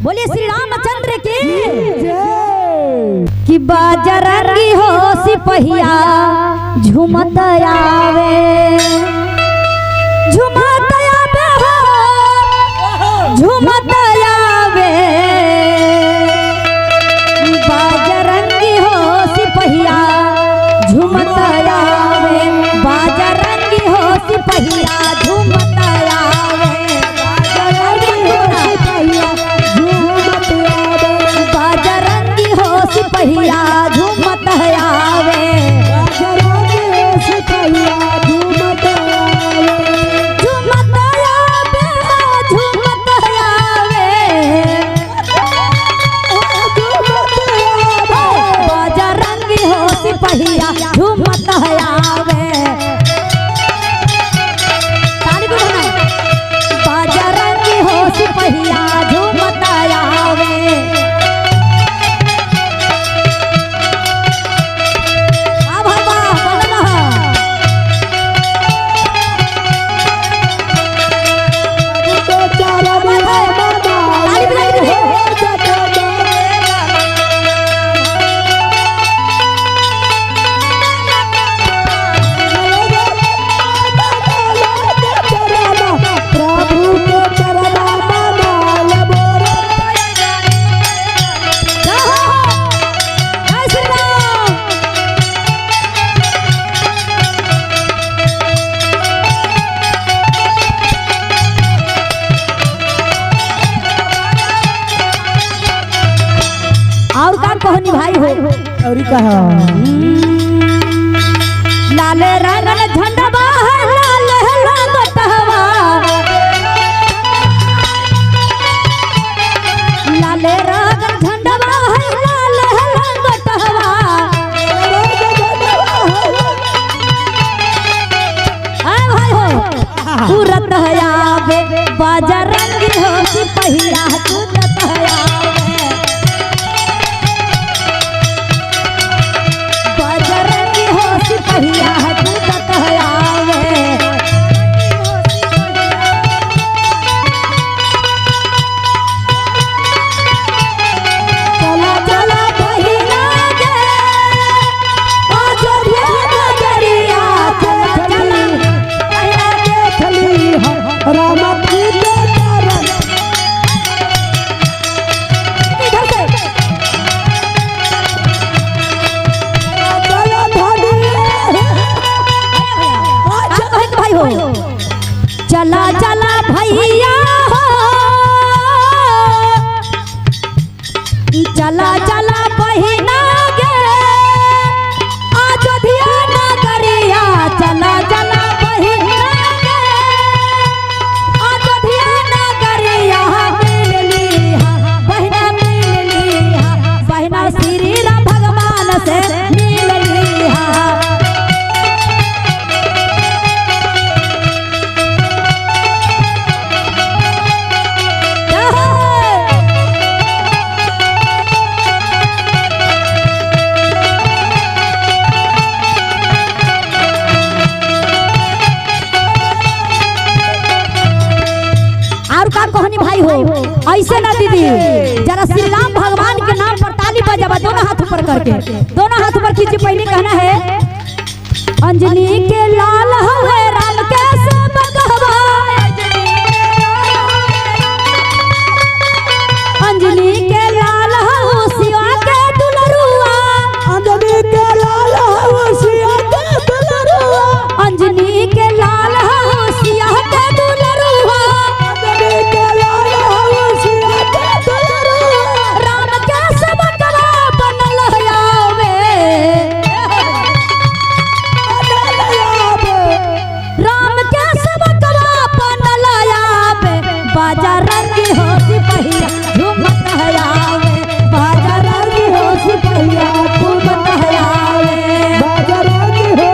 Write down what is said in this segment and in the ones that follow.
बोले श्री रामचंद्र की कि बाजरंगी हो सिपहिया झूमत आवे झूमत आवे हो झूमत आवे बाजरंगी हो सिपहिया झूमत आवे बाजरंगी हो सिपहिया झूमत आवे बाजरंगी हो सिपहिया झूमत आवे सिपहिया झूमत आवे ताली बजाना बाजरंगी हो सिपहिया झूमत आवे आ बाबा बोलना ताली बजाना और का कहनी भाई हो और कहा लाल रंगन झंडा लाल रंगटवा लाल रंगन झंडा लाल रंगटवा आ भाई हो तुरत आवे बाजरंगी हो सिपहिया तुरत आवे सिपहिया झूमत आवे चला चला बहिना गे बाजरिया नगरिया चला चला बहिना देखली राम की चरण इधर से चला चला भैया हो चला चला बहिना गे अयोध्या नगरिया चला चला बहिना गे अयोध्या नगरिया मिलली बहिना मिलली बहिना श्री राम भगवान से मिलली कहनी भाई हो ऐसे ना दीदी जरा श्री राम भगवान के नाम पर ताली बजावा दोनों हाथ ऊपर करके दोनों हाथ ऊपर कीजिए पहले कहना है अंजनी के लाल हुए राम के सब कहवा अंजनी के लाल हो सिया के दुलरुआ अंजनी के लाल हो सिया के दुलरुआ अंजनी के लाल हो सिया के दुलरुआ राम के सब कला बनल आवे राम के सब कला बनल आवे बाजरंगी हो सिपहिया झूमत आवे बाजरंगी हो सिपहिया झूमत आवे बाजरंगी हो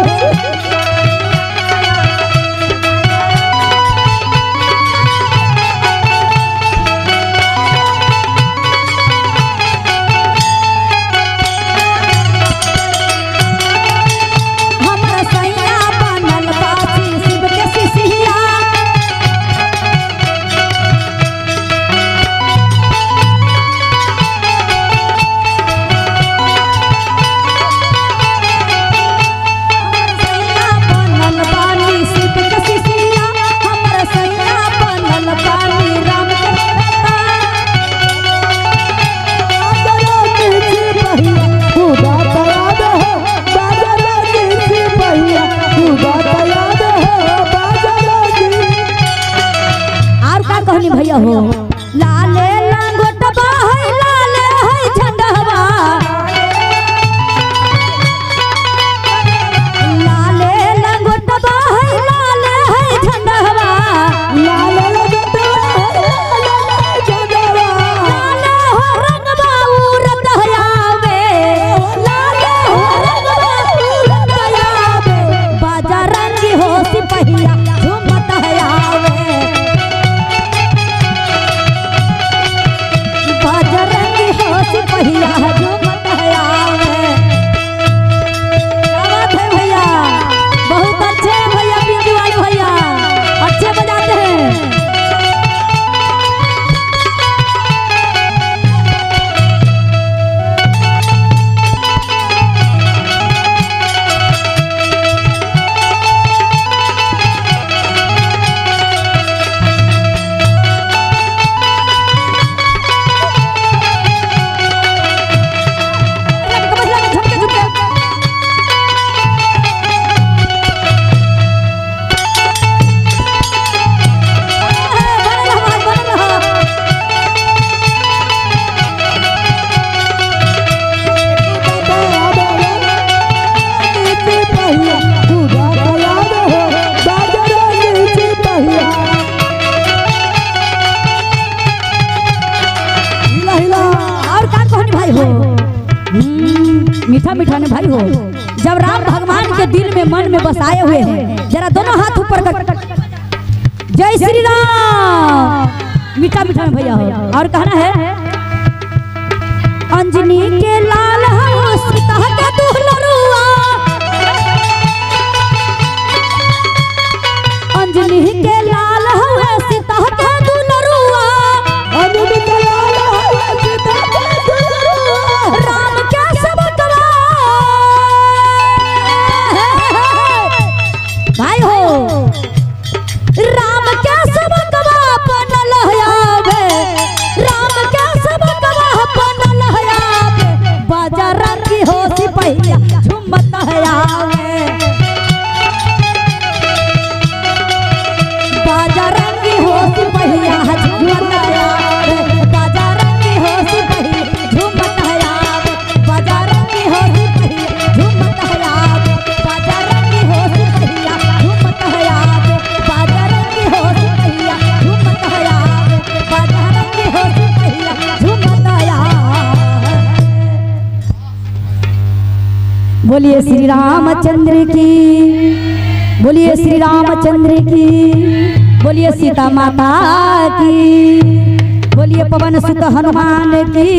कहनी भैया हो लाले लंगोटबा है लाले है झंडवा लाले लंगोटबा है लाले है झंडवा लाले लगता है झंडवा लाले हो रंगबा उरत आवे लाले हो रंगबा उरत आवे बाजा रंगी हो सिपहिया झूमत आवे बाजा रंगी हो सिपहिया झूमत आवे। क्या बात है भैया, बहुत अच्छे हैं भैया, बिंदु वाले भैया अच्छे बजाते हैं। झुमके झुमके और का कहनी भाई हो मीठा मीठा ने भाई हो जब राम भगवान के दिल में मन में बसाए हुए हैं जरा दोनों हाथ ऊपर कर जय श्री राम मीठा मीठा ने भैया हो। और कहना है अंजनी के लाल हो सीता के दुल्हरुआ अंजनी के लाल हो सीता के दुल्हरुआ राम के सबकवा भाई हो राम के सबकवा बनल आवे राम के सबकवा बनल आवे बाजा रंगी हो सिपहिया झूमत आवे बाजा रंगी हो सिपहिया झूमत आवे बाजा रंगी हो सिपहिया झूमत आवे बाजा रंगी हो सिपहिया झूमत आवे बाजा रंगी हो सिपहिया झूमत आवे बाजा रंगी हो सिपहिया झूमत आवे बाजा रंगी हो सिपहिया झूमत आवे। बोलिए श्री रामचंद्र की बोलिए श्री रामचंद्र की बोलिए सीता माता की बोलिए पवन सुत हनुमान की।